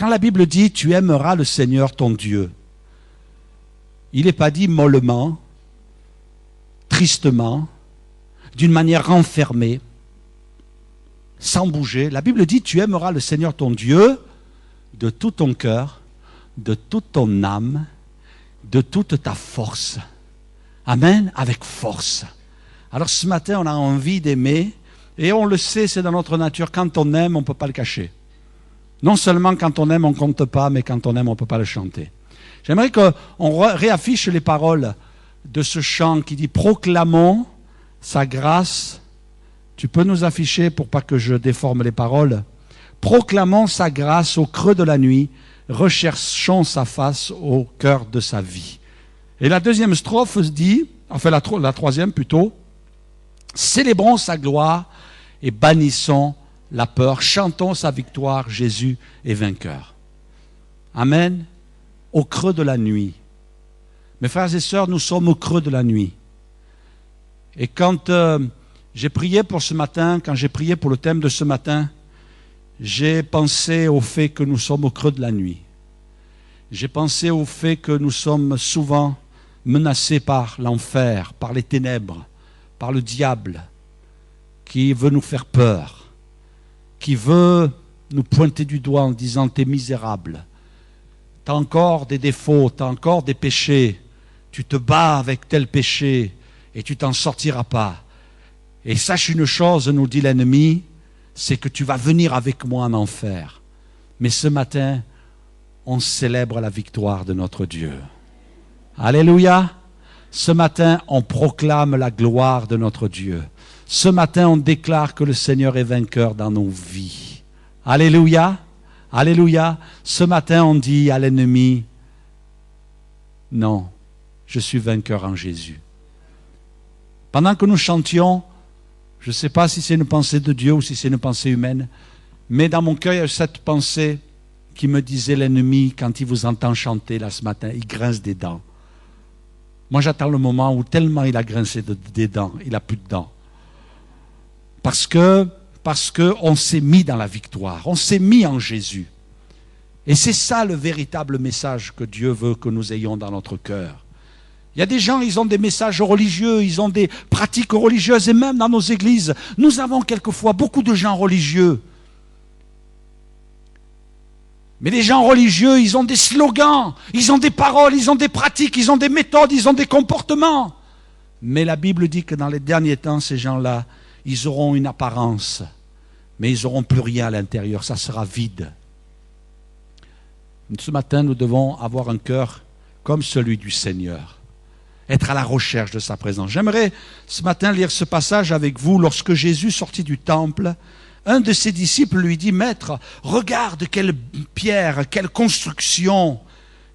Quand la Bible dit « tu aimeras le Seigneur ton Dieu », il n'est pas dit mollement, tristement, d'une manière renfermée, sans bouger. La Bible dit « tu aimeras le Seigneur ton Dieu de tout ton cœur, de toute ton âme, de toute ta force. » Amen, avec force. Alors ce matin, on a envie d'aimer, et on le sait, c'est dans notre nature, quand on aime, on ne peut pas le cacher. Non seulement quand on aime, on ne compte pas, mais quand on aime, on ne peut pas le chanter. J'aimerais qu'on réaffiche les paroles de ce chant qui dit « Proclamons sa grâce ». Tu peux nous afficher pour pas que je déforme les paroles. « Proclamons sa grâce au creux de la nuit, recherchons sa face au cœur de sa vie ». Et la deuxième strophe dit, enfin la troisième plutôt, « Célébrons sa gloire et bannissons la peur, chantons sa victoire, Jésus est vainqueur. » Amen. Au creux de la nuit. Mes frères et sœurs, nous sommes au creux de la nuit. Et quand j'ai prié pour ce matin, quand j'ai prié pour le thème de ce matin, j'ai pensé au fait que nous sommes au creux de la nuit. J'ai pensé au fait que nous sommes souvent menacés par l'enfer, par les ténèbres, par le diable, qui veut nous faire peur, qui veut nous pointer du doigt en disant « t'es misérable, t'as encore des défauts, t'as encore des péchés, tu te bats avec tel péché et tu t'en sortiras pas. Et sache une chose, nous dit l'ennemi, c'est que tu vas venir avec moi en enfer. » Mais ce matin, on célèbre la victoire de notre Dieu. Alléluia. Ce matin, on proclame la gloire de notre Dieu. Ce matin, on déclare que le Seigneur est vainqueur dans nos vies. Alléluia. Alléluia. Ce matin, on dit à l'ennemi, non, je suis vainqueur en Jésus. Pendant que nous chantions, je ne sais pas si c'est une pensée de Dieu ou si c'est une pensée humaine, mais dans mon cœur, il y a cette pensée qui me disait l'ennemi, quand il vous entend chanter là ce matin, il grince des dents. Moi, j'attends le moment où tellement il a grincé des dents, il n'a plus de dents. Parce que on s'est mis dans la victoire, on s'est mis en Jésus. Et c'est ça le véritable message que Dieu veut que nous ayons dans notre cœur. Il y a des gens, ils ont des messages religieux, ils ont des pratiques religieuses, et même dans nos églises, nous avons quelquefois beaucoup de gens religieux. Mais les gens religieux, ils ont des slogans, ils ont des paroles, ils ont des pratiques, ils ont des méthodes, ils ont des comportements. Mais la Bible dit que dans les derniers temps, ces gens-là, ils auront une apparence, mais ils n'auront plus rien à l'intérieur, ça sera vide. Ce matin, nous devons avoir un cœur comme celui du Seigneur, être à la recherche de sa présence. J'aimerais ce matin lire ce passage avec vous. Lorsque Jésus sortit du temple, un de ses disciples lui dit « Maître, regarde quelle pierre, quelle construction !»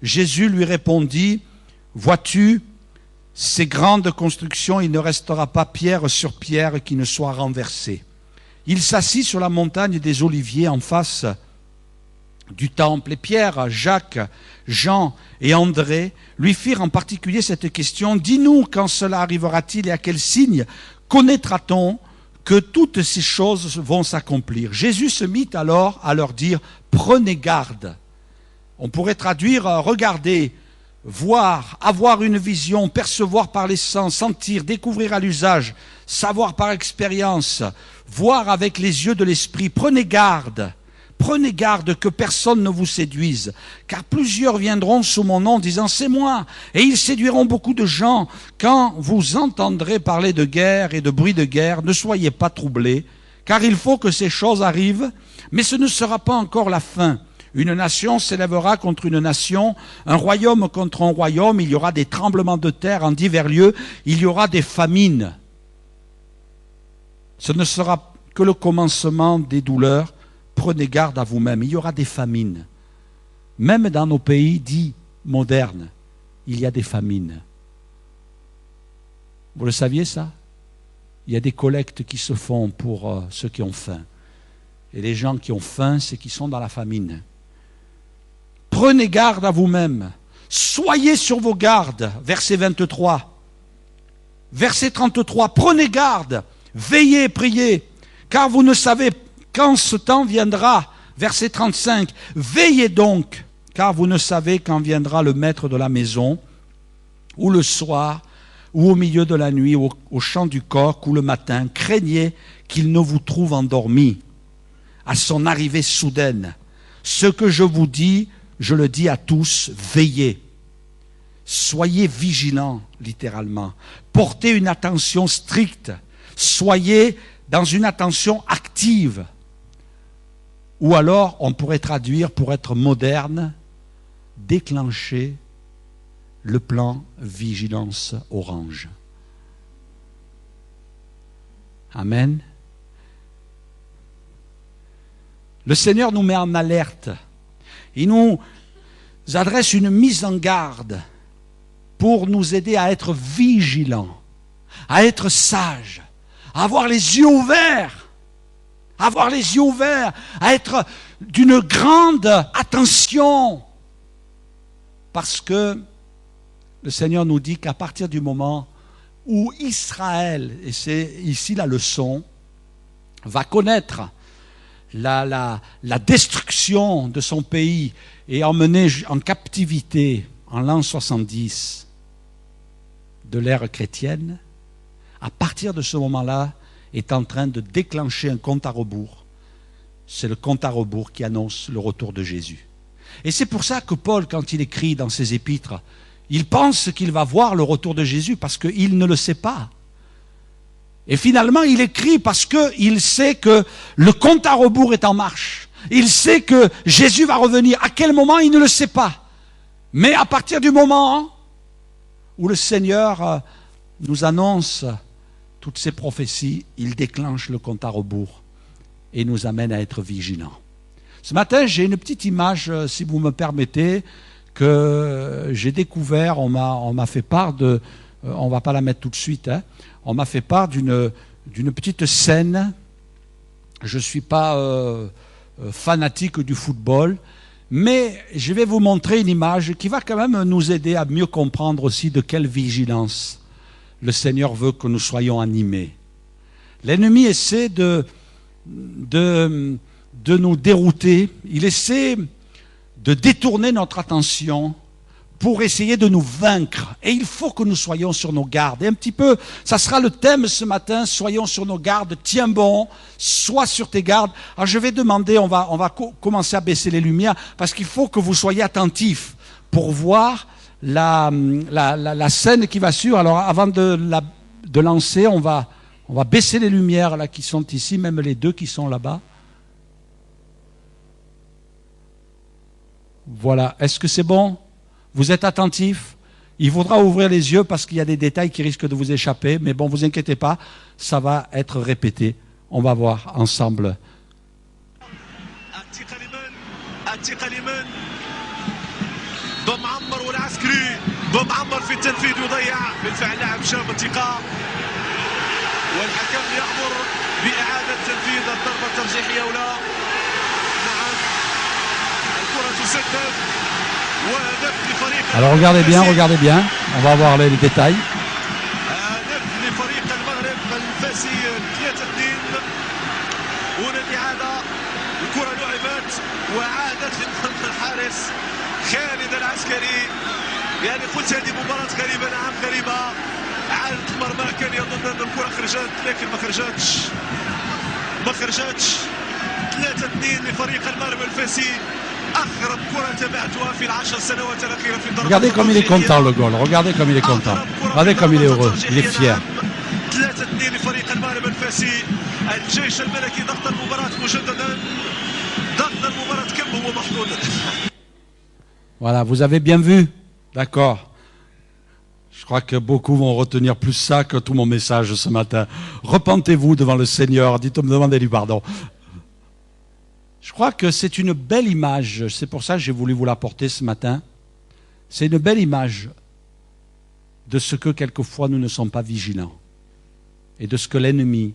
Jésus lui répondit « Vois-tu, ces grandes constructions, il ne restera pas pierre sur pierre qui ne soit renversée. » Il s'assit sur la montagne des Oliviers en face du temple. Et Pierre, Jacques, Jean et André lui firent en particulier cette question « Dis-nous quand cela arrivera-t-il et à quel signe connaîtra-t-on que toutes ces choses vont s'accomplir ?» Jésus se mit alors à leur dire « Prenez garde ». On pourrait traduire « Regardez, voir, avoir une vision, percevoir par les sens, sentir, découvrir à l'usage, savoir par expérience, voir avec les yeux de l'esprit. Prenez garde que personne ne vous séduise, car plusieurs viendront sous mon nom disant « c'est moi », et ils séduiront beaucoup de gens. Quand vous entendrez parler de guerre et de bruit de guerre, ne soyez pas troublés, car il faut que ces choses arrivent, mais ce ne sera pas encore la fin. Une nation s'élèvera contre une nation, un royaume contre un royaume, il y aura des tremblements de terre en divers lieux, il y aura des famines. Ce ne sera que le commencement des douleurs. Prenez garde à vous-même, il y aura des famines. Même dans nos pays dits modernes, il y a des famines. Vous le saviez ça? Il y a des collectes qui se font pour ceux qui ont faim. Et les gens qui ont faim, c'est qu'ils sont dans la famine. Prenez garde à vous-même. Soyez sur vos gardes. Verset 23. Verset 33. Prenez garde. Veillez et priez. Car vous ne savez quand ce temps viendra. Verset 35. Veillez donc, car vous ne savez quand viendra le maître de la maison, ou le soir, ou au milieu de la nuit, au chant du coq, ou le matin. Craignez qu'il ne vous trouve endormis à son arrivée soudaine. Ce que je vous dis, je le dis à tous, veillez. Soyez vigilants, littéralement. Portez une attention stricte. Soyez dans une attention active. Ou alors, on pourrait traduire, pour être moderne, déclencher le plan vigilance orange. Amen. Le Seigneur nous met en alerte. Il nous adresse une mise en garde pour nous aider à être vigilants, à être sages, à avoir les yeux ouverts, à être d'une grande attention. Parce que le Seigneur nous dit qu'à partir du moment où Israël, et c'est ici la leçon, va connaître la destruction de son pays et emmené en captivité en l'an 70 de l'ère chrétienne, à partir de ce moment-là, est en train de déclencher un compte à rebours. C'est le compte à rebours qui annonce le retour de Jésus. Et c'est pour ça que Paul, quand il écrit dans ses épîtres, il pense qu'il va voir le retour de Jésus parce qu'il ne le sait pas. Et finalement, il écrit parce qu'il sait que le compte à rebours est en marche. Il sait que Jésus va revenir. À quel moment, il ne le sait pas. Mais à partir du moment où le Seigneur nous annonce toutes ces prophéties, il déclenche le compte à rebours et nous amène à être vigilants. Ce matin, j'ai une petite image, si vous me permettez, que j'ai découvert, on m'a fait part de, on ne va pas la mettre tout de suite, hein, on m'a fait part d'une petite scène. Je ne suis pas fanatique du football, mais je vais vous montrer une image qui va quand même nous aider à mieux comprendre aussi de quelle vigilance le Seigneur veut que nous soyons animés. L'ennemi essaie de nous dérouter, il essaie de détourner notre attention pour essayer de nous vaincre. Et il faut que nous soyons sur nos gardes. Et un petit peu, ça sera le thème ce matin, soyons sur nos gardes, tiens bon, sois sur tes gardes. Alors je vais demander, on va commencer à baisser les lumières, parce qu'il faut que vous soyez attentifs pour voir la scène qui va suivre. Alors avant de lancer, on va baisser les lumières là qui sont ici, même les deux qui sont là-bas. Voilà, est-ce que c'est bon? Vous êtes attentifs? Il faudra ouvrir les yeux parce qu'il y a des détails qui risquent de vous échapper, mais bon, vous inquiétez pas, ça va être répété. On va voir ensemble. Alors regardez bien, on va voir les détails. خالد العسكري يعني قلت هذه مباراة غريبة نعم غريبة عادة مرمى كان يظن أن الكرة خرجت لكن ما خرجتش 3-2 لفريق المغرب الفاسي. Regardez comme il est content le goal, regardez comme il est content, regardez comme il est heureux, il est fier. Voilà, vous avez bien vu? D'accord. Je crois que beaucoup vont retenir plus ça que tout mon message ce matin. Repentez-vous devant le Seigneur, demandez-lui pardon. Je crois que c'est une belle image, c'est pour ça que j'ai voulu vous l'apporter ce matin. C'est une belle image de ce que quelquefois nous ne sommes pas vigilants et de ce que l'ennemi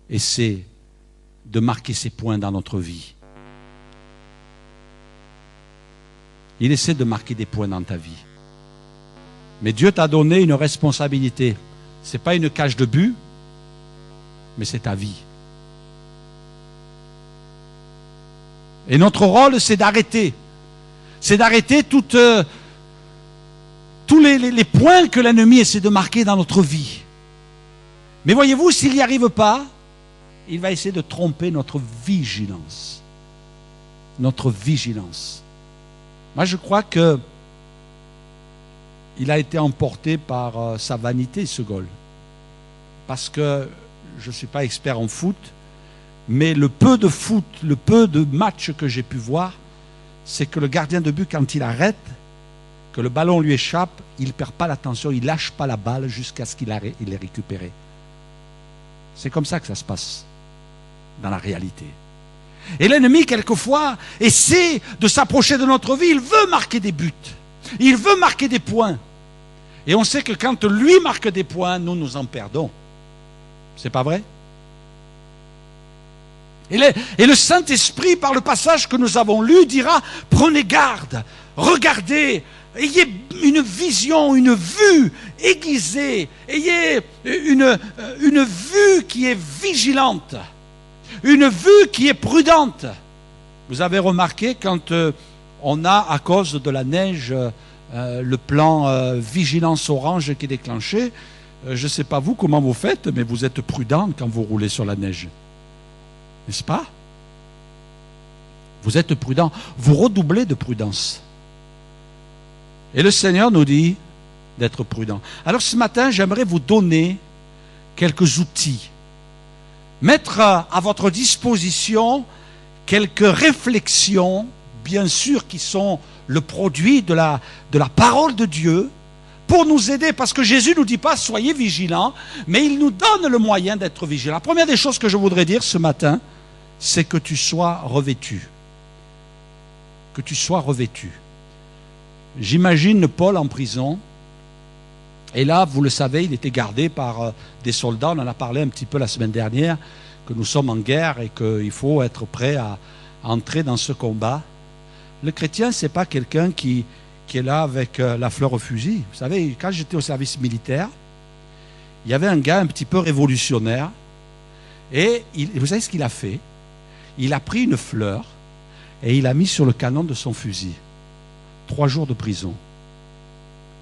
essaie de marquer ses points dans notre vie. Il essaie de marquer des points dans ta vie. Mais Dieu t'a donné une responsabilité. Ce n'est pas une cage de but, mais c'est ta vie. Et notre rôle, c'est d'arrêter. C'est d'arrêter tous les points que l'ennemi essaie de marquer dans notre vie. Mais voyez-vous, s'il n'y arrive pas, il va essayer de tromper notre vigilance. Notre vigilance. Moi, je crois que il a été emporté par sa vanité, ce goal. Parce que je ne suis pas expert en foot, mais le peu de matchs que j'ai pu voir, c'est que le gardien de but, quand il arrête, que le ballon lui échappe, il ne perd pas l'attention, il ne lâche pas la balle jusqu'à ce qu'il l'ait récupéré. C'est comme ça que ça se passe dans la réalité. Et l'ennemi, quelquefois, essaie de s'approcher de notre vie. Il veut marquer des buts. Il veut marquer des points. Et on sait que quand lui marque des points, nous en perdons. C'est pas vrai? Et le Saint-Esprit, par le passage que nous avons lu, dira, prenez garde, regardez, ayez une vision, une vue aiguisée, ayez une vue qui est vigilante, une vue qui est prudente. Vous avez remarqué quand on a, à cause de la neige, le plan vigilance orange qui est déclenché, je ne sais pas vous comment vous faites, mais vous êtes prudent quand vous roulez sur la neige. N'est-ce pas? Vous êtes prudent, vous redoublez de prudence. Et le Seigneur nous dit d'être prudent. Alors ce matin, j'aimerais vous donner quelques outils. Mettre à votre disposition quelques réflexions, bien sûr, qui sont le produit de la parole de Dieu, pour nous aider, parce que Jésus ne nous dit pas soyez vigilants, mais il nous donne le moyen d'être vigilants. La première des choses que je voudrais dire ce matin, c'est que tu sois revêtu. Que tu sois revêtu. J'imagine Paul en prison, et là, vous le savez, il était gardé par des soldats, on en a parlé un petit peu la semaine dernière, que nous sommes en guerre et qu'il faut être prêt à entrer dans ce combat. Le chrétien, ce n'est pas quelqu'un qui est là avec la fleur au fusil. Vous savez, quand j'étais au service militaire, il y avait un gars un petit peu révolutionnaire, et vous savez ce qu'il a fait? Il a pris une fleur et il a mis sur le canon de son fusil. 3 jours de prison.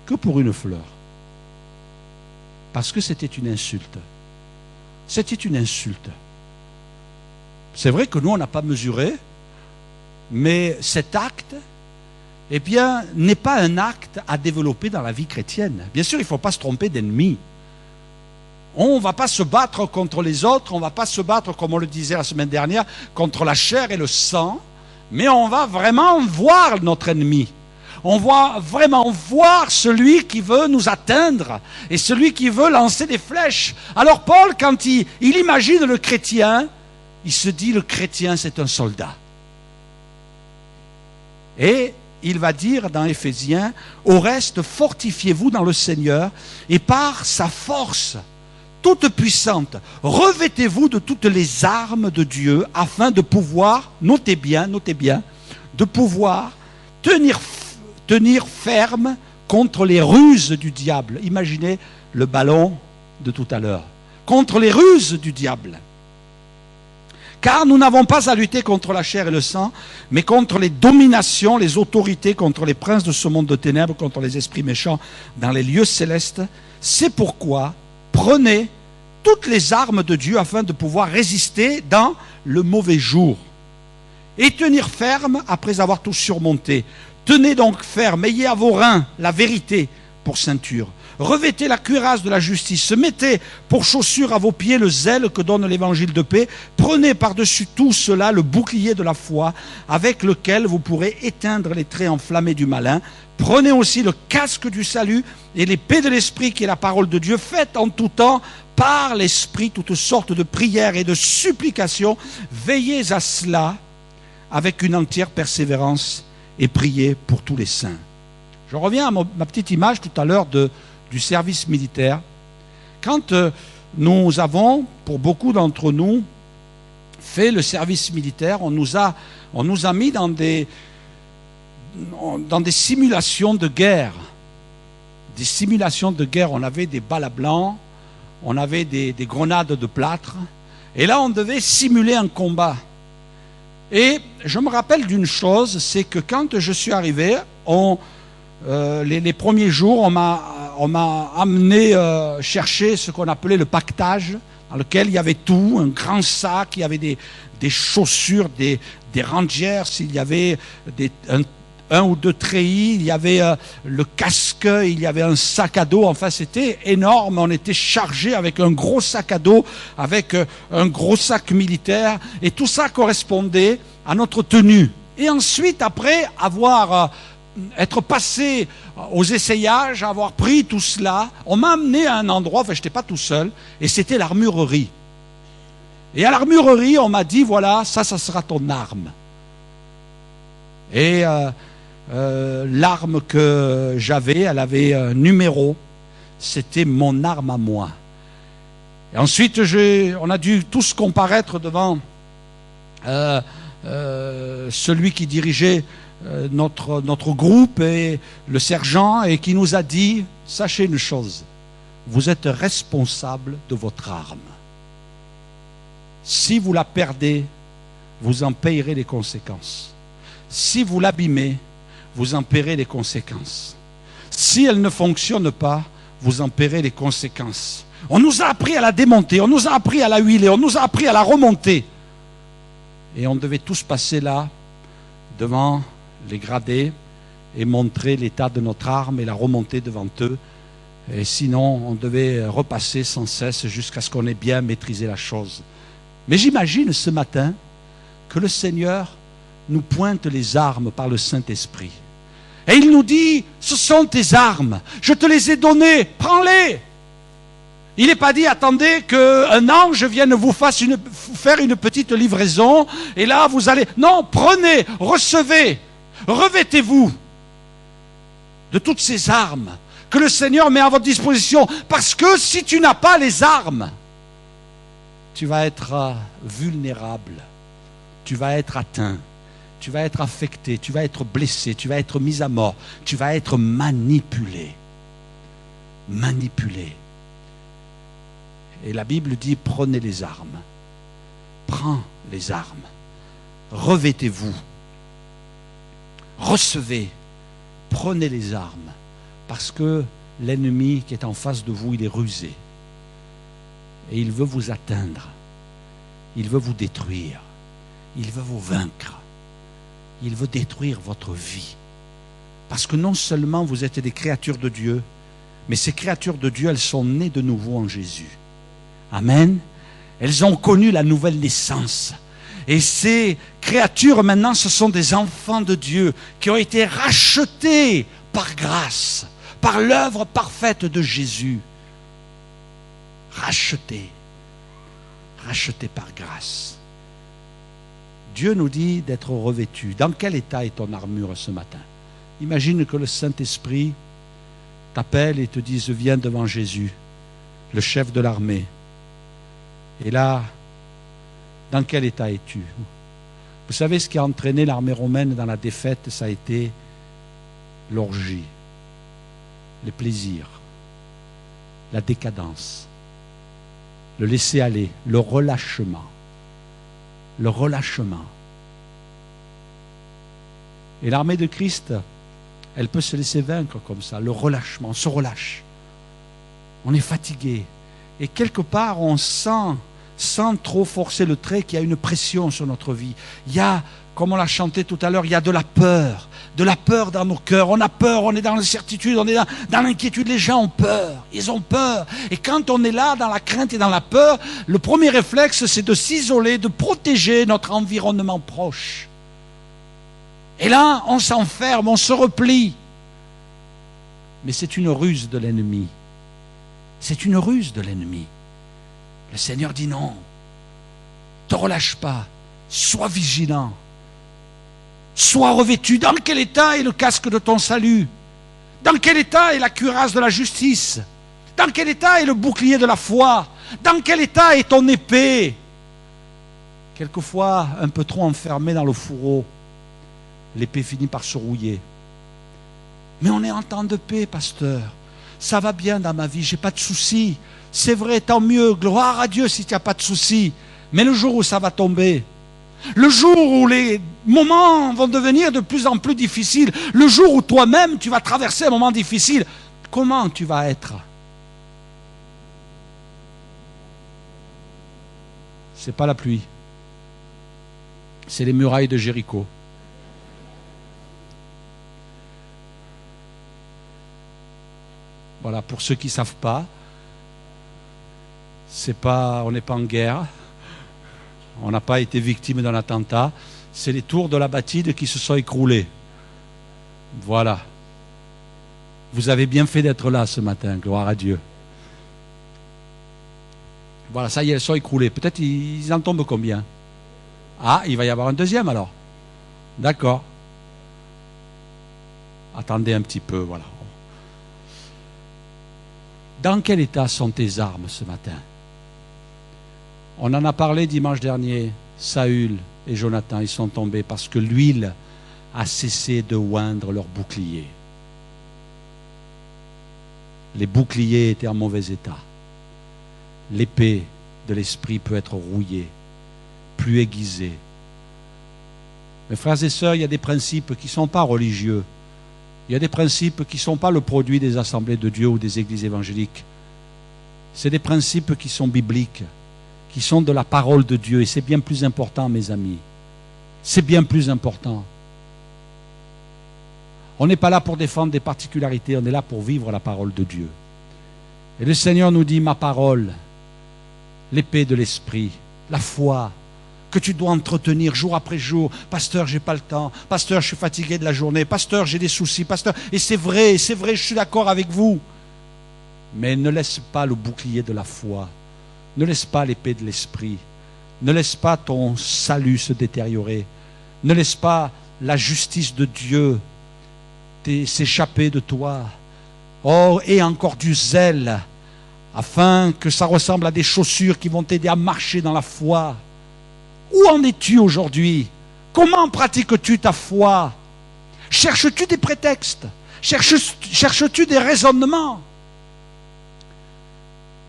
Que pour une fleur. Parce que c'était une insulte. C'était une insulte. C'est vrai que nous, on n'a pas mesuré, mais cet acte, eh bien, n'est pas un acte à développer dans la vie chrétienne. Bien sûr, il ne faut pas se tromper d'ennemis. On ne va pas se battre contre les autres, on ne va pas se battre, comme on le disait la semaine dernière, contre la chair et le sang, mais on va vraiment voir notre ennemi. On va vraiment voir celui qui veut nous atteindre et celui qui veut lancer des flèches. Alors Paul, quand il imagine le chrétien, il se dit le chrétien c'est un soldat. Et il va dire dans Éphésiens, au reste fortifiez-vous dans le Seigneur et par sa force toute puissante, revêtez-vous de toutes les armes de Dieu afin de pouvoir, notez bien, de pouvoir tenir ferme contre les ruses du diable. Imaginez le ballon de tout à l'heure. Contre les ruses du diable. Car nous n'avons pas à lutter contre la chair et le sang, mais contre les dominations, les autorités, contre les princes de ce monde de ténèbres, contre les esprits méchants dans les lieux célestes. C'est pourquoi prenez toutes les armes de Dieu afin de pouvoir résister dans le mauvais jour et tenir ferme après avoir tout surmonté. Tenez donc ferme, ayez à vos reins la vérité pour ceinture. Revêtez la cuirasse de la justice, mettez pour chaussure à vos pieds le zèle que donne l'évangile de paix. Prenez par-dessus tout cela le bouclier de la foi avec lequel vous pourrez éteindre les traits enflammés du malin. Prenez aussi le casque du salut et l'épée de l'esprit qui est la parole de Dieu. Faites en tout temps par l'esprit toutes sortes de prières et de supplications. Veillez à cela avec une entière persévérance et priez pour tous les saints. Je reviens à ma petite image tout à l'heure du service militaire. Quand nous avons, pour beaucoup d'entre nous, fait le service militaire, on nous a mis dans des simulations de guerre. Des simulations de guerre, on avait des balles à blanc, on avait des grenades de plâtre, et là on devait simuler un combat. Et je me rappelle d'une chose, c'est que quand je suis arrivé, les premiers jours, on m'a amené chercher ce qu'on appelait le paquetage, dans lequel il y avait tout, un grand sac, il y avait des chaussures, des rangers, il y avait un ou deux treillis, il y avait le casque, il y avait un sac à dos. Enfin, c'était énorme. On était chargé avec un gros sac à dos, avec un gros sac militaire. Et tout ça correspondait à notre tenue. Et ensuite, après être passé aux essayages, avoir pris tout cela, on m'a amené à un endroit, enfin, je n'étais pas tout seul, et c'était l'armurerie. Et à l'armurerie, on m'a dit, voilà, ça sera ton arme. Et l'arme que j'avais, elle avait un numéro. C'était mon arme à moi. Et ensuite, on a dû tous comparaître devant celui qui dirigeait notre groupe et le sergent, et qui nous a dit, sachez une chose, vous êtes responsable de votre arme. Si vous la perdez, vous en payerez les conséquences. Si vous l'abîmez, vous en paierez les conséquences. Si elle ne fonctionne pas, vous en paierez les conséquences. On nous a appris à la démonter, on nous a appris à la huiler, on nous a appris à la remonter. Et on devait tous passer là, devant les gradés, et montrer l'état de notre arme et la remonter devant eux. Et sinon, on devait repasser sans cesse jusqu'à ce qu'on ait bien maîtrisé la chose. Mais j'imagine ce matin que le Seigneur nous pointe les armes par le Saint-Esprit. Et il nous dit, ce sont tes armes, je te les ai données, prends-les. Il n'est pas dit, attendez qu'un ange vienne vous faire une petite livraison, et là vous allez... Non, prenez, recevez, revêtez-vous de toutes ces armes que le Seigneur met à votre disposition. Parce que si tu n'as pas les armes, tu vas être vulnérable, tu vas être atteint. Tu vas être affecté, tu vas être blessé, tu vas être mis à mort, tu vas être manipulé. Manipulé. Et la Bible dit, prenez les armes. Prends les armes. Revêtez-vous. Recevez. Prenez les armes. Parce que l'ennemi qui est en face de vous, il est rusé. Et il veut vous atteindre. Il veut vous détruire. Il veut vous vaincre. Il veut détruire votre vie. Parce que non seulement vous êtes des créatures de Dieu, mais ces créatures de Dieu, elles sont nées de nouveau en Jésus. Amen. Elles ont connu la nouvelle naissance. Et ces créatures, maintenant, ce sont des enfants de Dieu qui ont été rachetés par grâce, par l'œuvre parfaite de Jésus. Rachetés. Rachetés par grâce. Dieu nous dit d'être revêtus. Dans quel état est ton armure ce matin? Imagine que le Saint-Esprit t'appelle et te dise, viens devant Jésus, le chef de l'armée. Et là, dans quel état es-tu? Vous savez, ce qui a entraîné l'armée romaine dans la défaite, ça a été l'orgie, les plaisirs, la décadence, le laisser-aller, le relâchement. Le relâchement. Et l'armée de Christ, elle peut se laisser vaincre comme ça, le relâchement, on se relâche. On est fatigué. Et quelque part, on sent, sans trop forcer le trait, qu'il y a une pression sur notre vie. Il y a, comme on l'a chanté tout à l'heure, il y a de la peur dans nos cœurs. On a peur, on est dans l'incertitude, on est dans l'inquiétude. Les gens ont peur, ils ont peur. Et quand on est là, dans la crainte et dans la peur, le premier réflexe, c'est de s'isoler, de protéger notre environnement proche. Et là, on s'enferme, on se replie. Mais c'est une ruse de l'ennemi. C'est une ruse de l'ennemi. Le Seigneur dit non. Ne te relâche pas. Sois vigilant. Sois revêtu. Dans quel état est le casque de ton salut? Dans quel état est la cuirasse de la justice? Dans quel état est le bouclier de la foi? Dans quel état est ton épée? Quelquefois, un peu trop enfermé dans le fourreau, l'épée finit par se rouiller. Mais on est en temps de paix, pasteur. Ça va bien dans ma vie, j'ai pas de soucis. C'est vrai, tant mieux, gloire à Dieu si tu n'as pas de soucis. Mais le jour où ça va tomber, Le jour où les moments vont devenir de plus en plus difficiles, le jour où toi-même tu vas traverser un moment difficile, comment tu vas être? C'est pas la pluie, c'est les murailles de Jéricho. Voilà, pour ceux qui ne savent pas, on n'est pas en guerre, on n'a pas été victime d'un attentat, c'est les tours de la bâtide qui se sont écroulées. Voilà. Vous avez bien fait d'être là ce matin, gloire à Dieu. Voilà, ça y est, elles sont écroulées. Peut-être ils en tombent combien? Ah, il va y avoir un deuxième alors. D'accord. Attendez un petit peu, voilà. Dans quel état sont tes armes ce matin? On en a parlé dimanche dernier. Saül et Jonathan, ils sont tombés parce que l'huile a cessé de oindre leurs boucliers. Les boucliers étaient en mauvais état. L'épée de l'esprit peut être rouillée, plus aiguisée. Mes frères et sœurs, il y a des principes qui ne sont pas religieux. Il y a des principes qui ne sont pas le produit des assemblées de Dieu ou des églises évangéliques. C'est des principes qui sont bibliques, qui sont de la parole de Dieu. Et c'est bien plus important, mes amis. C'est bien plus important. On n'est pas là pour défendre des particularités, on est là pour vivre la parole de Dieu. Et le Seigneur nous dit, ma parole, l'épée de l'esprit, la foi, que tu dois entretenir jour après jour. Pasteur, j'ai pas le temps. Pasteur, je suis fatigué de la journée. Pasteur, j'ai des soucis. Pasteur, et c'est vrai, je suis d'accord avec vous. Mais ne laisse pas le bouclier de la foi. Ne laisse pas l'épée de l'esprit. Ne laisse pas ton salut se détériorer. Ne laisse pas la justice de Dieu s'échapper de toi. Oh, et encore du zèle, afin que ça ressemble à des chaussures qui vont t'aider à marcher dans la foi. Où en es-tu aujourd'hui? Comment pratiques-tu ta foi? Cherches-tu des prétextes? Cherches-tu des raisonnements?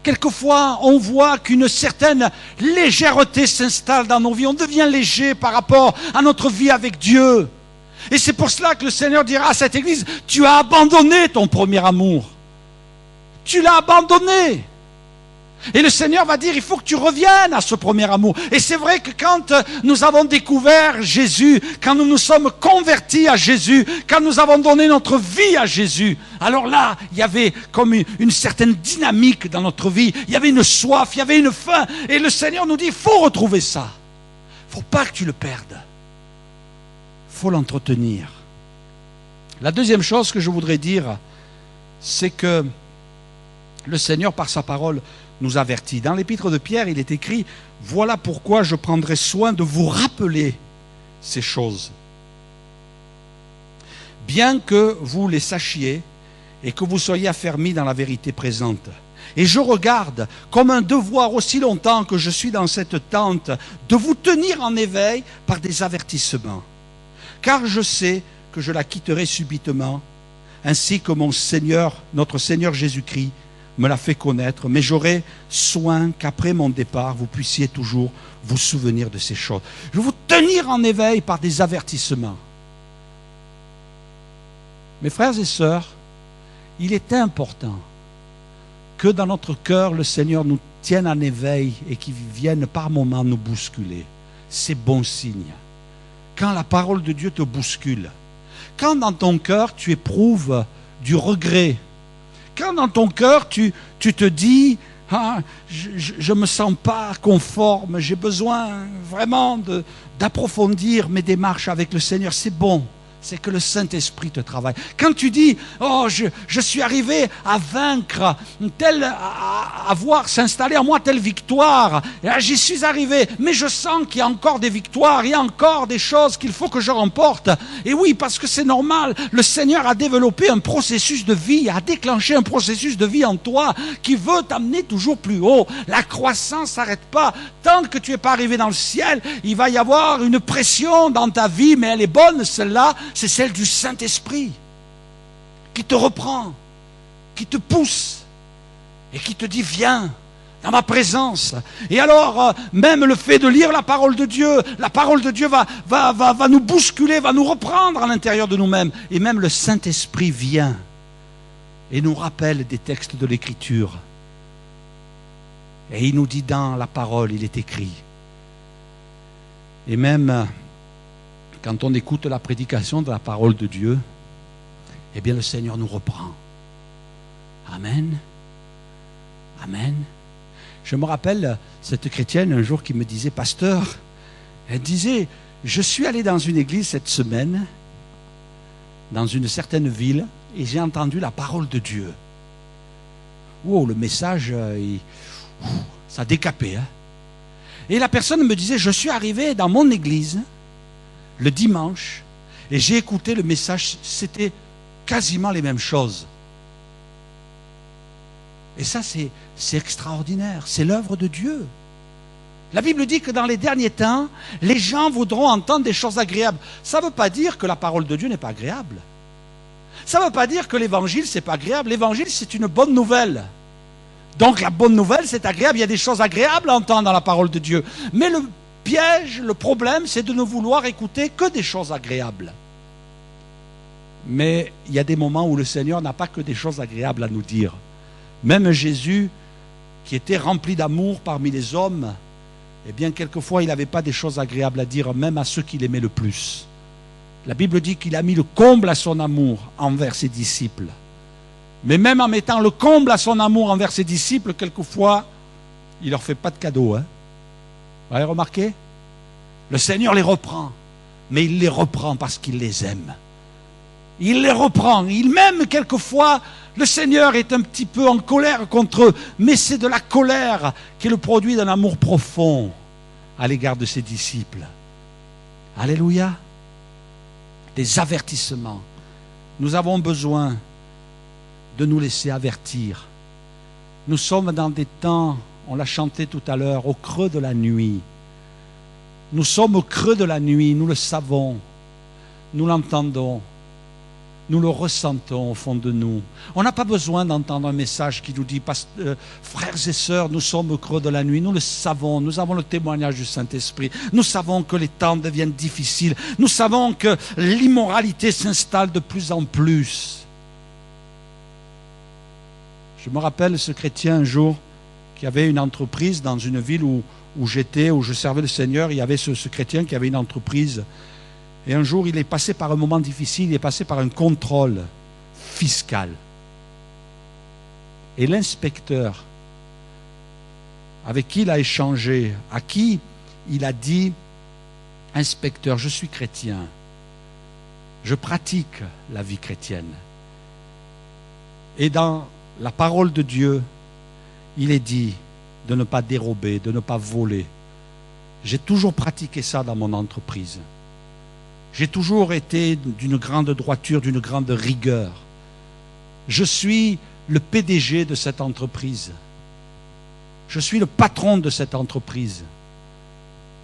Quelquefois, on voit qu'une certaine légèreté s'installe dans nos vies. On devient léger par rapport à notre vie avec Dieu. Et c'est pour cela que le Seigneur dira à cette église, tu as abandonné ton premier amour. Tu l'as abandonné. Et le Seigneur va dire, il faut que tu reviennes à ce premier amour. Et c'est vrai que quand nous avons découvert Jésus, quand nous nous sommes convertis à Jésus, quand nous avons donné notre vie à Jésus, alors là, il y avait comme une certaine dynamique dans notre vie. Il y avait une soif, il y avait une faim. Et le Seigneur nous dit, il faut retrouver ça. Il ne faut pas que tu le perdes. Il faut l'entretenir. La deuxième chose que je voudrais dire, c'est que le Seigneur, par sa parole, nous avertit. Dans l'épître de Pierre, il est écrit, « Voilà pourquoi je prendrai soin de vous rappeler ces choses. Bien que vous les sachiez et que vous soyez affermis dans la vérité présente. Et je regarde comme un devoir aussi longtemps que je suis dans cette tente de vous tenir en éveil par des avertissements. Car je sais que je la quitterai subitement, ainsi que mon Seigneur, notre Seigneur Jésus-Christ, me l'a fait connaître, mais j'aurai soin qu'après mon départ, vous puissiez toujours vous souvenir de ces choses. Je vais vous tenir en éveil par des avertissements. Mes frères et sœurs, il est important que dans notre cœur, le Seigneur nous tienne en éveil et qu'il vienne par moments nous bousculer. C'est bon signe. Quand la parole de Dieu te bouscule, quand dans ton cœur tu éprouves du regret, quand dans ton cœur tu te dis ah, je ne me sens pas conforme, j'ai besoin vraiment d'approfondir mes démarches avec le Seigneur, c'est bon. C'est que le Saint-Esprit te travaille. Quand tu dis, oh, je suis arrivé à vaincre, à voir s'installer en moi telle victoire, j'y suis arrivé, mais je sens qu'il y a encore des victoires, il y a encore des choses qu'il faut que je remporte. Et oui, parce que c'est normal, le Seigneur a développé un processus de vie, a déclenché un processus de vie en toi qui veut t'amener toujours plus haut. La croissance ne s'arrête pas. Tant que tu n'es pas arrivé dans le ciel, il va y avoir une pression dans ta vie, mais elle est bonne, celle-là. C'est celle du Saint-Esprit qui te reprend, qui te pousse et qui te dit viens, dans ma présence. Et alors, même le fait de lire la parole de Dieu va nous bousculer, va nous reprendre à l'intérieur de nous-mêmes. Et même le Saint-Esprit vient et nous rappelle des textes de l'Écriture. Et il nous dit dans la parole, il est écrit. Et même quand on écoute la prédication de la parole de Dieu, eh bien le Seigneur nous reprend. Amen. Amen. Je me rappelle cette chrétienne un jour qui me disait, pasteur, elle disait, je suis allé dans une église cette semaine, dans une certaine ville, et j'ai entendu la parole de Dieu. Wow, le message, ça décapait. Hein. Et la personne me disait, je suis arrivé dans mon église, le dimanche, et j'ai écouté le message, c'était quasiment les mêmes choses. Et ça, c'est extraordinaire. C'est l'œuvre de Dieu. La Bible dit que dans les derniers temps, les gens voudront entendre des choses agréables. Ça ne veut pas dire que la parole de Dieu n'est pas agréable. Ça ne veut pas dire que l'évangile, ce n'est pas agréable. L'évangile, c'est une bonne nouvelle. Donc la bonne nouvelle, c'est agréable. Il y a des choses agréables à entendre dans la parole de Dieu. Mais le piège, le problème, c'est de ne vouloir écouter que des choses agréables. Mais il y a des moments où le Seigneur n'a pas que des choses agréables à nous dire. Même Jésus, qui était rempli d'amour parmi les hommes, eh bien, quelquefois, il n'avait pas des choses agréables à dire, même à ceux qu'il aimait le plus. La Bible dit qu'il a mis le comble à son amour envers ses disciples. Mais même en mettant le comble à son amour envers ses disciples, quelquefois, il ne leur fait pas de cadeau. Hein. Vous avez remarqué? Le Seigneur les reprend, mais il les reprend parce qu'il les aime. Il les reprend. Même quelquefois, le Seigneur est un petit peu en colère contre eux, mais c'est de la colère qui est le produit d'un amour profond à l'égard de ses disciples. Alléluia. Des avertissements. Nous avons besoin de nous laisser avertir. Nous sommes dans des temps, on l'a chanté tout à l'heure, au creux de la nuit. Nous sommes au creux de la nuit, nous le savons, nous l'entendons. Nous le ressentons au fond de nous. On n'a pas besoin d'entendre un message qui nous dit frères et sœurs, nous sommes au creux de la nuit. Nous le savons, nous avons le témoignage du Saint-Esprit. Nous savons que les temps deviennent difficiles. Nous savons que l'immoralité s'installe de plus en plus. Je me rappelle ce chrétien un jour qui avait une entreprise dans une ville où je servais le Seigneur. Il y avait ce chrétien qui avait une entreprise. Et un jour, il est passé par un moment difficile, il est passé par un contrôle fiscal. Et l'inspecteur avec qui il a échangé, à qui il a dit, inspecteur, je suis chrétien, je pratique la vie chrétienne. Et dans la parole de Dieu, il est dit de ne pas dérober, de ne pas voler. J'ai toujours pratiqué ça dans mon entreprise. J'ai toujours été d'une grande droiture, d'une grande rigueur. Je suis le PDG de cette entreprise. Je suis le patron de cette entreprise.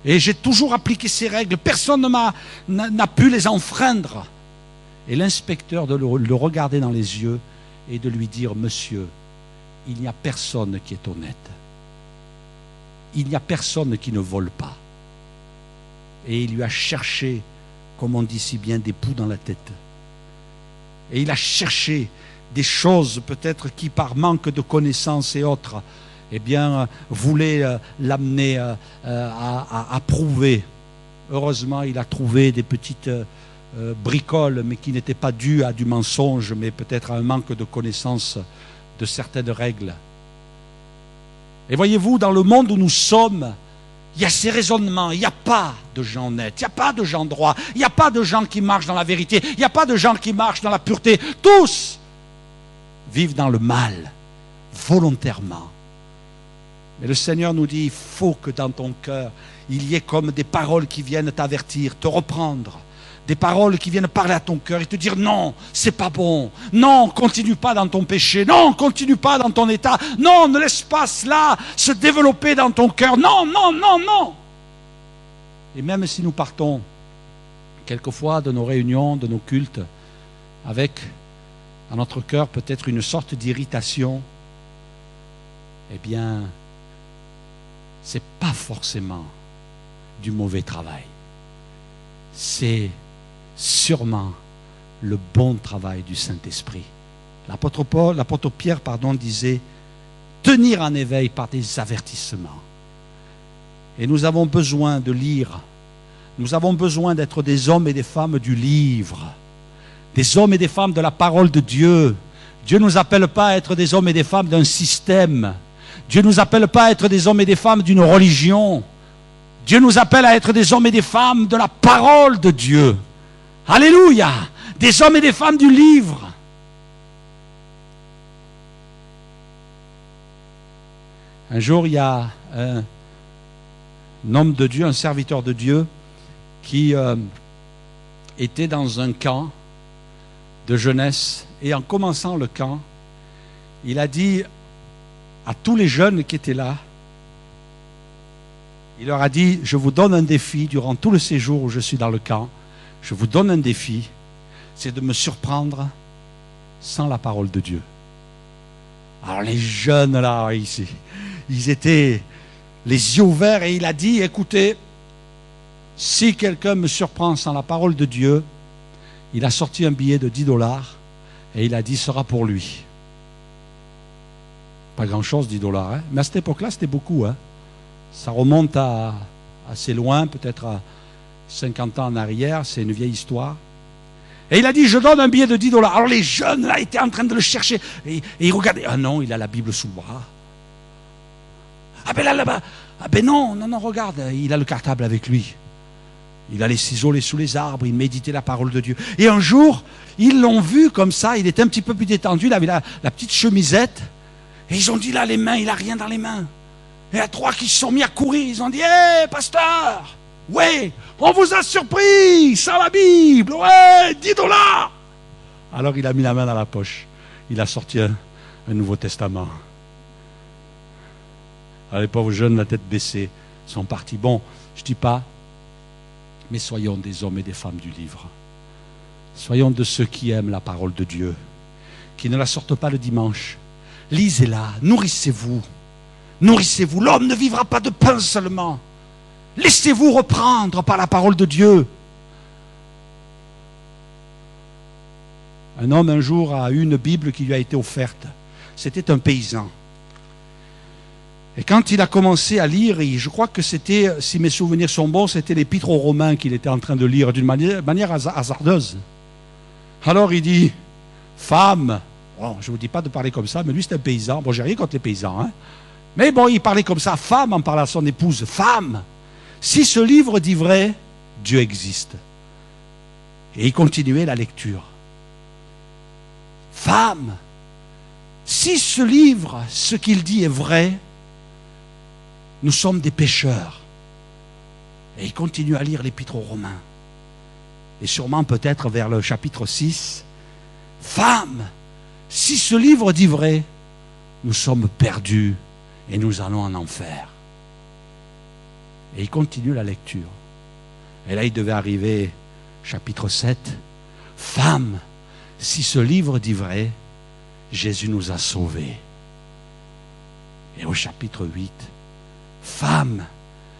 Et j'ai toujours appliqué ces règles. Personne n'a pu les enfreindre. Et l'inspecteur de le regarder dans les yeux et de lui dire, monsieur, il n'y a personne qui est honnête. Il n'y a personne qui ne vole pas. Et il lui a cherché, comme on dit si bien, des poux dans la tête. Et il a cherché des choses peut-être qui, par manque de connaissances et autres, eh bien, voulaient l'amener à prouver. Heureusement, il a trouvé des petites bricoles, mais qui n'étaient pas dues à du mensonge, mais peut-être à un manque de connaissance de certaines règles. Et voyez-vous, dans le monde où nous sommes, il y a ces raisonnements, il n'y a pas de gens honnêtes, il n'y a pas de gens droits, il n'y a pas de gens qui marchent dans la vérité, il n'y a pas de gens qui marchent dans la pureté. Tous vivent dans le mal, volontairement. Mais le Seigneur nous dit, il faut que dans ton cœur, il y ait comme des paroles qui viennent t'avertir, te reprendre. Des paroles qui viennent parler à ton cœur et te dire non, c'est pas bon. Non, continue pas dans ton péché. Non, continue pas dans ton état. Non, ne laisse pas cela se développer dans ton cœur. Non, non, non, non. Et même si nous partons quelquefois de nos réunions, de nos cultes, avec à notre cœur peut-être une sorte d'irritation, eh bien, ce n'est pas forcément du mauvais travail. C'est sûrement le bon travail du Saint-Esprit. L'apôtre Pierre disait tenir en éveil par des avertissements. Et nous avons besoin de lire. Nous avons besoin d'être des hommes et des femmes du livre. Des hommes et des femmes de la parole de Dieu. Dieu ne nous appelle pas à être des hommes et des femmes d'un système. Dieu ne nous appelle pas à être des hommes et des femmes d'une religion. Dieu nous appelle à être des hommes et des femmes de la parole de Dieu. Alléluia! Des hommes et des femmes du livre. Un jour, il y a un homme de Dieu, un serviteur de Dieu, qui était dans un camp de jeunesse. Et en commençant le camp, il a dit à tous les jeunes qui étaient là, il leur a dit, je vous donne un défi durant tout le séjour où je suis dans le camp. Je vous donne un défi, c'est de me surprendre sans la parole de Dieu. Alors les jeunes là, ici, ils étaient les yeux ouverts et il a dit, écoutez, si quelqu'un me surprend sans la parole de Dieu, il a sorti un billet de $10 et il a dit, sera pour lui. Pas grand-chose, $10, hein? Mais à cette époque-là, c'était beaucoup. Hein? Ça remonte à assez loin, peut-être à 50 ans en arrière, c'est une vieille histoire. Et il a dit, je donne un billet de $10. Alors les jeunes là étaient en train de le chercher. Et ils regardaient, ah non, il a la Bible sous le bras. Ah ben là-bas, ah ben non, regarde, il a le cartable avec lui. Il a les ciseaux sous les arbres, il méditait la parole de Dieu. Et un jour, ils l'ont vu comme ça, il était un petit peu plus détendu, il avait la petite chemisette. Et ils ont dit, là, les mains, il n'a rien dans les mains. Et il y a 3 qui se sont mis à courir, ils ont dit, hé, pasteur, ouais, on vous a surpris, sans la Bible, ouais, $10. Alors il a mis la main dans la poche, il a sorti un Nouveau Testament. Alors les pauvres jeunes, la tête baissée, sont partis. Bon, je ne dis pas, mais soyons des hommes et des femmes du livre. Soyons de ceux qui aiment la parole de Dieu, qui ne la sortent pas le dimanche. Lisez-la, nourrissez-vous. Nourrissez-vous. L'homme ne vivra pas de pain seulement. Laissez-vous reprendre par la parole de Dieu. Un homme un jour a eu une Bible qui lui a été offerte. C'était un paysan. Et quand il a commencé à lire, je crois que c'était, si mes souvenirs sont bons, c'était l'Épître aux Romains qu'il était en train de lire d'une manière hasardeuse. Alors il dit, femme, bon, je ne vous dis pas de parler comme ça, mais lui c'est un paysan, bon j'ai rien contre les paysans, hein. Mais bon il parlait comme ça, femme, en parlant à son épouse, femme, si ce livre dit vrai, Dieu existe. Et il continuait la lecture. Femme, si ce livre, ce qu'il dit est vrai, nous sommes des pécheurs. Et il continue à lire l'Épître aux Romains. Et sûrement peut-être vers le chapitre 6. Femme, si ce livre dit vrai, nous sommes perdus et nous allons en enfer. Et il continue la lecture. Et là, il devait arriver, chapitre 7. Femme, si ce livre dit vrai, Jésus nous a sauvés. Et au chapitre 8, femme,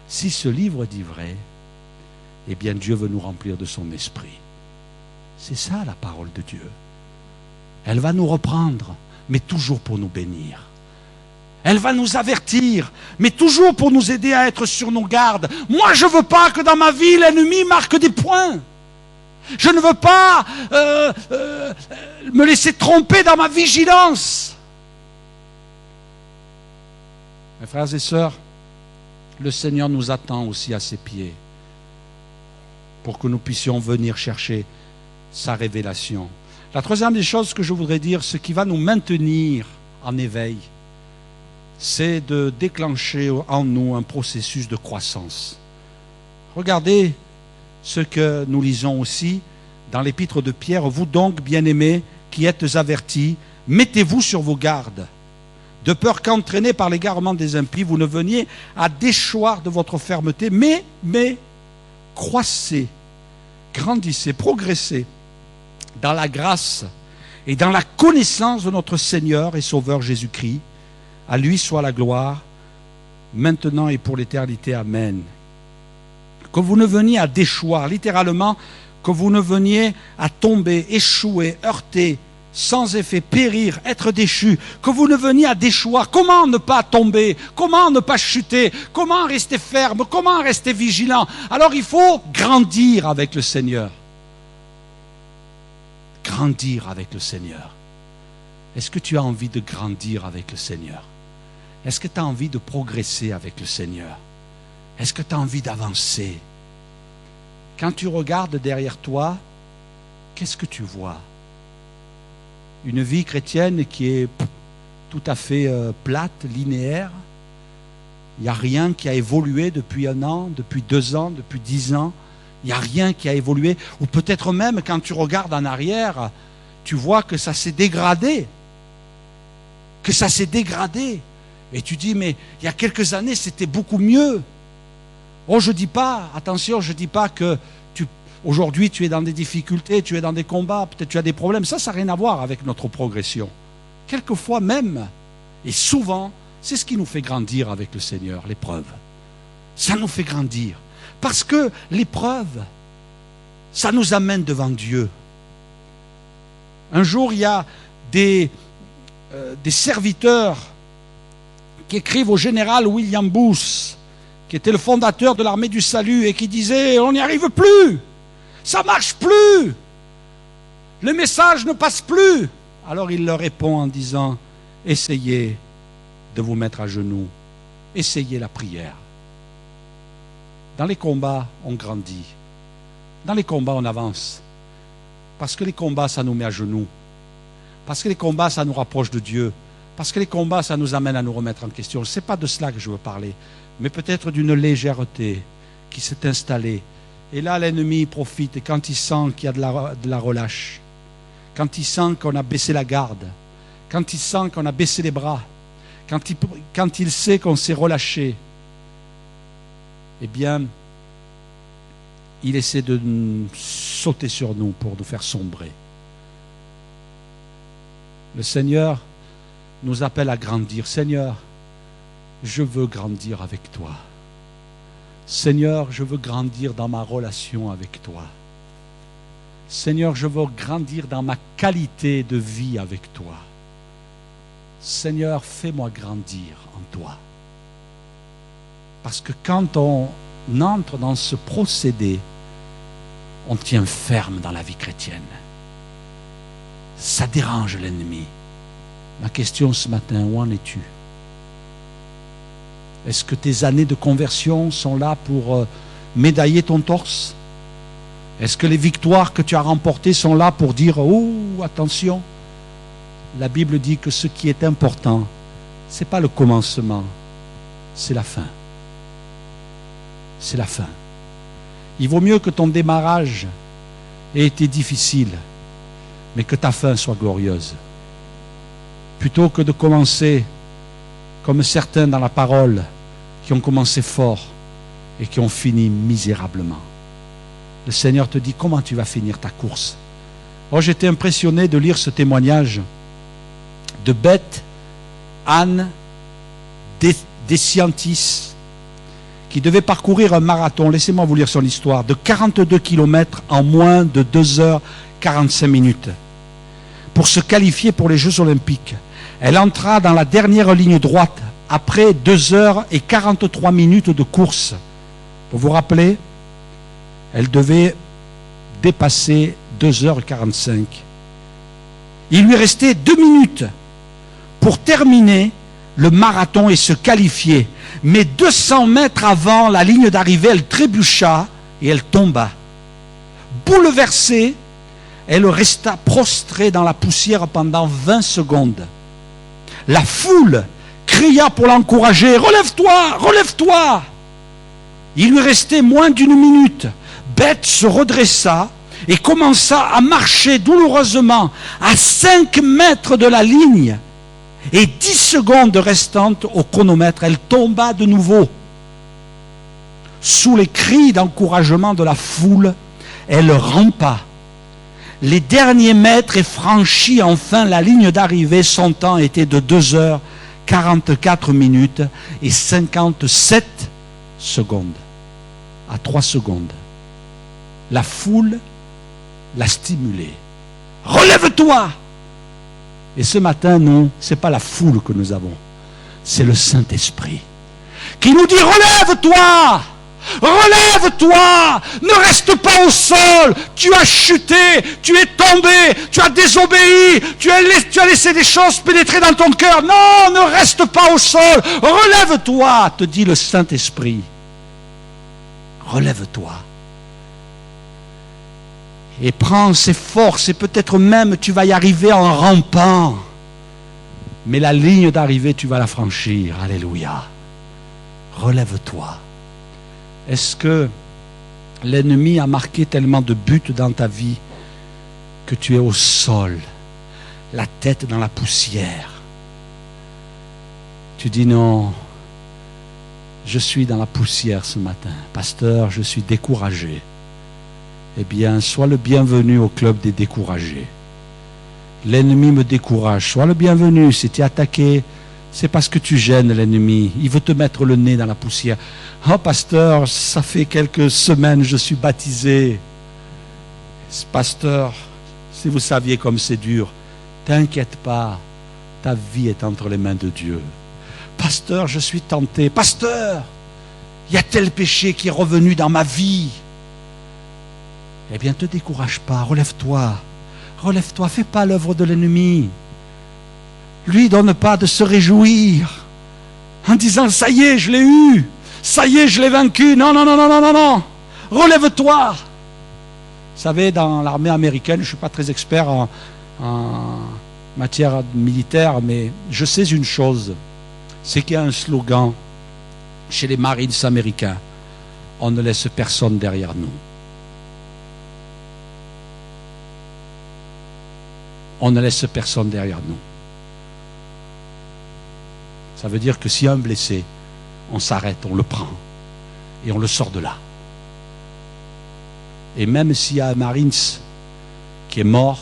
si ce livre dit vrai, eh bien Dieu veut nous remplir de son esprit. C'est ça la parole de Dieu. Elle va nous reprendre, mais toujours pour nous bénir. Elle va nous avertir, mais toujours pour nous aider à être sur nos gardes. Moi, je ne veux pas que dans ma vie, l'ennemi marque des points. Je ne veux pas me laisser tromper dans ma vigilance. Mes frères et sœurs, le Seigneur nous attend aussi à ses pieds pour que nous puissions venir chercher sa révélation. La troisième des choses que je voudrais dire, ce qui va nous maintenir en éveil, c'est de déclencher en nous un processus de croissance. Regardez ce que nous lisons aussi dans l'épître de Pierre. Vous donc, bien-aimés, qui êtes avertis, mettez-vous sur vos gardes, de peur qu'entraînés par l'égarement des impies, vous ne veniez à déchoir de votre fermeté, mais croissez, grandissez, progressez dans la grâce et dans la connaissance de notre Seigneur et Sauveur Jésus-Christ. À lui soit la gloire maintenant et pour l'éternité. Amen. Que vous ne veniez à déchoir, littéralement, que vous ne veniez à tomber, échouer, heurter, sans effet, périr, être déchu, que vous ne veniez à déchoir. Comment ne pas tomber? Comment ne pas chuter? Comment rester ferme? Comment rester vigilant? Alors il faut grandir avec le Seigneur. Grandir avec le Seigneur. Est-ce que tu as envie de grandir avec le Seigneur? Est-ce que tu as envie de progresser avec le Seigneur? Est-ce que tu as envie d'avancer? Quand tu regardes derrière toi, qu'est-ce que tu vois? Une vie chrétienne qui est tout à fait plate, linéaire. Il n'y a rien qui a évolué depuis 1 an, depuis 2 ans, depuis 10 ans. Il n'y a rien qui a évolué. Ou peut-être même quand tu regardes en arrière, tu vois que ça s'est dégradé. Que ça s'est dégradé. Et tu dis, mais il y a quelques années, c'était beaucoup mieux. Oh, je dis pas, attention, je dis pas que aujourd'hui tu es dans des difficultés, tu es dans des combats, peut-être tu as des problèmes. Ça n'a rien à voir avec notre progression. Quelquefois même, et souvent, c'est ce qui nous fait grandir avec le Seigneur, l'épreuve. Ça nous fait grandir. Parce que l'épreuve, ça nous amène devant Dieu. Un jour, il y a des serviteurs qui écrivent au général William Booth, qui était le fondateur de l'armée du salut, et qui disait « On n'y arrive plus, ça ne marche plus, le message ne passe plus ». Alors il leur répond en disant « Essayez de vous mettre à genoux, essayez la prière ». Dans les combats, on grandit. Dans les combats, on avance. Parce que les combats, ça nous met à genoux. Parce que les combats, ça nous rapproche de Dieu. Parce que les combats, ça nous amène à nous remettre en question. Ce n'est pas de cela que je veux parler, mais peut-être d'une légèreté qui s'est installée. Et là, l'ennemi profite. Et quand il sent qu'il y a de la relâche, quand il sent qu'on a baissé la garde, quand il sent qu'on a baissé les bras, quand il sait qu'on s'est relâché, eh bien, il essaie de sauter sur nous pour nous faire sombrer. Le Seigneur nous appelle à grandir. Seigneur, je veux grandir avec toi. Seigneur, je veux grandir dans ma relation avec toi. Seigneur, je veux grandir dans ma qualité de vie avec toi. Seigneur, fais-moi grandir en toi. Parce que quand on entre dans ce procédé, on tient ferme dans la vie chrétienne. Ça dérange l'ennemi. Ma question ce matin, où en es-tu? Est-ce que tes années de conversion sont là pour médailler ton torse? Est-ce que les victoires que tu as remportées sont là pour dire « Oh, attention !» La Bible dit que ce qui est important, ce n'est pas le commencement, c'est la fin. C'est la fin. Il vaut mieux que ton démarrage ait été difficile, mais que ta fin soit glorieuse. Plutôt que de commencer comme certains dans la parole qui ont commencé fort et qui ont fini misérablement. Le Seigneur te dit comment tu vas finir ta course. Oh, j'étais impressionné de lire ce témoignage de Beth Anne Desiantis, qui devait parcourir un marathon, laissez-moi vous lire son histoire, de 42 km en moins de 2h45 pour se qualifier pour les Jeux Olympiques. Elle entra dans la dernière ligne droite après 2h43 de course. Pour vous rappeler, elle devait dépasser 2h45. Il lui restait 2 minutes pour terminer le marathon et se qualifier. Mais 200 mètres avant la ligne d'arrivée, elle trébucha et elle tomba. Bouleversée, elle resta prostrée dans la poussière pendant 20 secondes. La foule cria pour l'encourager « Relève-toi, relève-toi !» Il lui restait moins d'1 minute. Beth se redressa et commença à marcher douloureusement à 5 mètres de la ligne. Et 10 secondes restantes au chronomètre, elle tomba de nouveau. Sous les cris d'encouragement de la foule, elle rampa. Les derniers mètres et franchit enfin la ligne d'arrivée. Son temps était de 2h43. 44 minutes et 57 secondes. À 3 secondes. La foule l'a stimulé. Relève-toi! Et ce matin, non, ce n'est pas la foule que nous avons. C'est le Saint-Esprit qui nous dit relève-toi! Relève-toi! Ne reste pas au sol! Tu as chuté, tu es tombé, tu as désobéi, tu as laissé des choses pénétrer dans ton cœur. Non, ne reste pas au sol! Relève-toi, te dit le Saint-Esprit. Relève-toi. Et prends ses forces, et peut-être même tu vas y arriver en rampant. Mais la ligne d'arrivée, tu vas la franchir. Alléluia. Relève-toi. Est-ce que l'ennemi a marqué tellement de buts dans ta vie que tu es au sol, la tête dans la poussière? Tu dis non, je suis dans la poussière ce matin. Pasteur, je suis découragé. Eh bien, sois le bienvenu au club des découragés. L'ennemi me décourage. Sois le bienvenu. Si tu es attaqué, c'est parce que tu gênes l'ennemi. Il veut te mettre le nez dans la poussière. Oh, pasteur, ça fait quelques semaines que je suis baptisé. Pasteur, si vous saviez comme c'est dur, t'inquiète pas, ta vie est entre les mains de Dieu. Pasteur, je suis tenté. Pasteur, il y a tel péché qui est revenu dans ma vie. Eh bien, ne te décourage pas, relève-toi. Relève-toi, fais pas l'œuvre de l'ennemi. Lui donne pas de se réjouir en disant « ça y est, je l'ai eu, ça y est, je l'ai vaincu ». Non, non, non, non, non, non, non. Relève-toi. Vous savez, dans l'armée américaine, je ne suis pas très expert en matière militaire, mais je sais une chose, c'est qu'il y a un slogan chez les Marines américains, on ne laisse personne derrière nous. On ne laisse personne derrière nous. Ça veut dire que s'il y a un blessé, on s'arrête, on le prend et on le sort de là. Et même s'il y a un Marines qui est mort,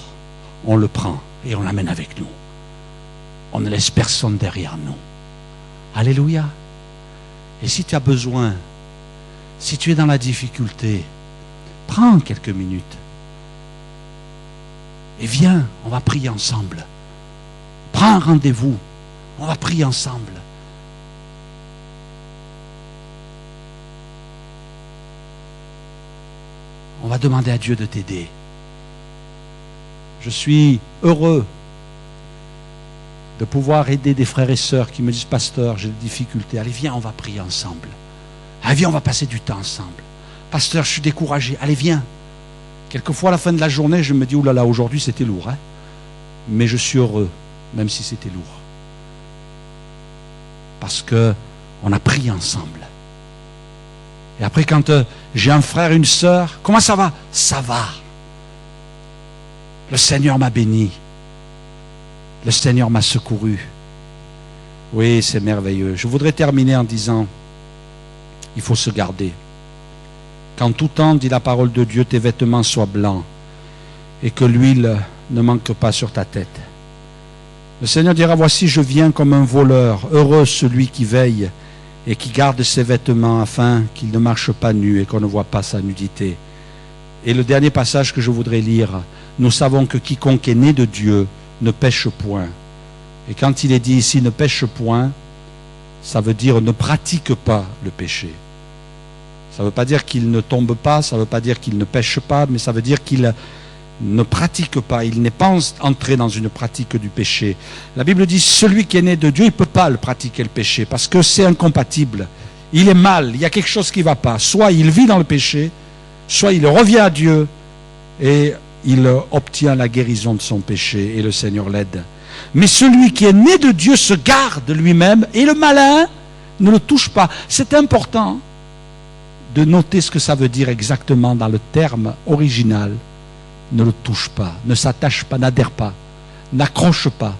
on le prend et on l'amène avec nous. On ne laisse personne derrière nous. Alléluia. Et si tu as besoin, si tu es dans la difficulté, prends quelques minutes. Et viens, on va prier ensemble. Prends un rendez-vous, on va prier ensemble. On va demander à Dieu de t'aider. Je suis heureux de pouvoir aider des frères et sœurs qui me disent « Pasteur, j'ai des difficultés. Allez, viens, on va prier ensemble. Allez, viens, on va passer du temps ensemble. Pasteur, je suis découragé. Allez, viens. » Quelquefois, à la fin de la journée, je me dis « Ouh là là, aujourd'hui, c'était lourd. Hein? » Mais je suis heureux, même si c'était lourd. Parce qu'on a prié ensemble. Et après, quand j'ai un frère, une sœur, comment ça va? Ça va. Le Seigneur m'a béni. Le Seigneur m'a secouru. Oui, c'est merveilleux. Je voudrais terminer en disant, il faut se garder. Qu'en tout temps, dit la parole de Dieu, tes vêtements soient blancs et que l'huile ne manque pas sur ta tête. Le Seigneur dira, voici, je viens comme un voleur. Heureux celui qui veille et qui garde ses vêtements afin qu'il ne marche pas nu et qu'on ne voit pas sa nudité. Et le dernier passage que je voudrais lire, nous savons que quiconque est né de Dieu ne pêche point. Et quand il est dit ici ne pêche point, ça veut dire ne pratique pas le péché. Ça ne veut pas dire qu'il ne tombe pas, ça ne veut pas dire qu'il ne pêche pas, mais ça veut dire qu'il ne pratique pas, il n'est pas entré dans une pratique du péché. La Bible dit, celui qui est né de Dieu, il ne peut pas le pratiquer le péché, parce que c'est incompatible. Il est mal, il y a quelque chose qui ne va pas. Soit il vit dans le péché, soit il revient à Dieu, et il obtient la guérison de son péché, et le Seigneur l'aide. Mais celui qui est né de Dieu se garde lui-même, et le malin ne le touche pas. C'est important de noter ce que ça veut dire exactement dans le terme original. Ne le touche pas, ne s'attache pas, n'adhère pas, n'accroche pas.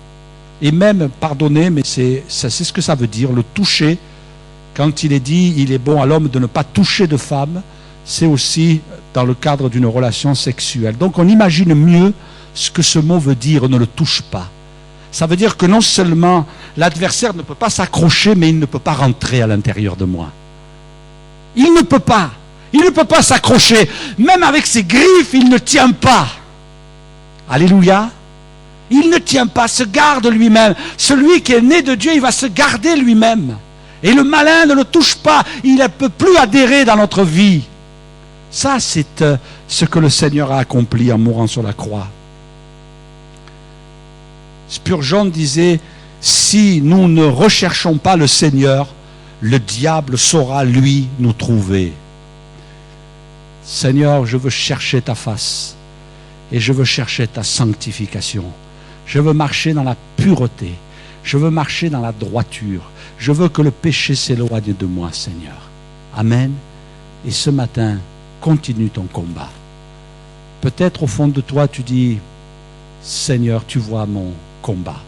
Et même, pardonnez, mais c'est ce que ça veut dire, le toucher. Quand il est dit, il est bon à l'homme de ne pas toucher de femme, c'est aussi dans le cadre d'une relation sexuelle. Donc on imagine mieux ce que ce mot veut dire, ne le touche pas. Ça veut dire que non seulement l'adversaire ne peut pas s'accrocher, mais il ne peut pas rentrer à l'intérieur de moi. Il ne peut pas. Il ne peut pas s'accrocher. Même avec ses griffes, il ne tient pas. Alléluia. Il ne tient pas, se garde lui-même. Celui qui est né de Dieu, il va se garder lui-même. Et le malin ne le touche pas. Il ne peut plus adhérer dans notre vie. Ça, c'est ce que le Seigneur a accompli en mourant sur la croix. Spurgeon disait, si nous ne recherchons pas le Seigneur, le diable saura, lui, nous trouver. Seigneur, je veux chercher ta face et je veux chercher ta sanctification. Je veux marcher dans la pureté. Je veux marcher dans la droiture. Je veux que le péché s'éloigne de moi, Seigneur. Amen. Et ce matin, continue ton combat. Peut-être au fond de toi, tu dis, Seigneur, tu vois mon combat.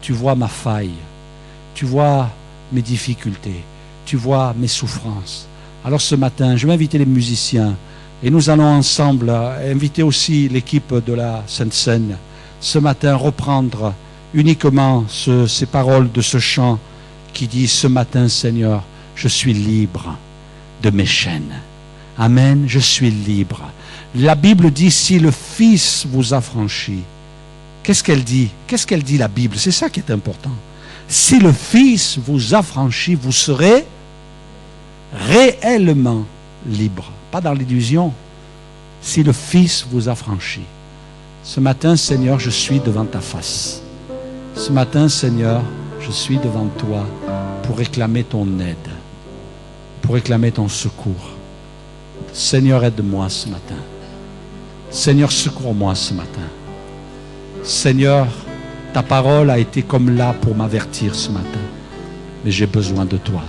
Tu vois ma faille. Tu vois mes difficultés. Tu vois mes souffrances. Alors ce matin, je vais inviter les musiciens et nous allons ensemble inviter aussi l'équipe de la Sainte Seine. Ce matin, reprendre uniquement ces paroles de ce chant qui dit, ce matin, Seigneur, je suis libre de mes chaînes. Amen, je suis libre. La Bible dit, si le Fils vous affranchit, qu'est-ce qu'elle dit? Qu'est-ce qu'elle dit la Bible? C'est ça qui est important. Si le Fils vous affranchit, vous serez réellement libre. Pas dans l'illusion. Si le Fils vous affranchit. Ce matin, Seigneur, je suis devant ta face. Ce matin, Seigneur, je suis devant toi pour réclamer ton aide, pour réclamer ton secours. Seigneur, aide-moi ce matin. Seigneur, secours-moi ce matin. Seigneur, ta parole a été comme là pour m'avertir ce matin. Mais j'ai besoin de toi.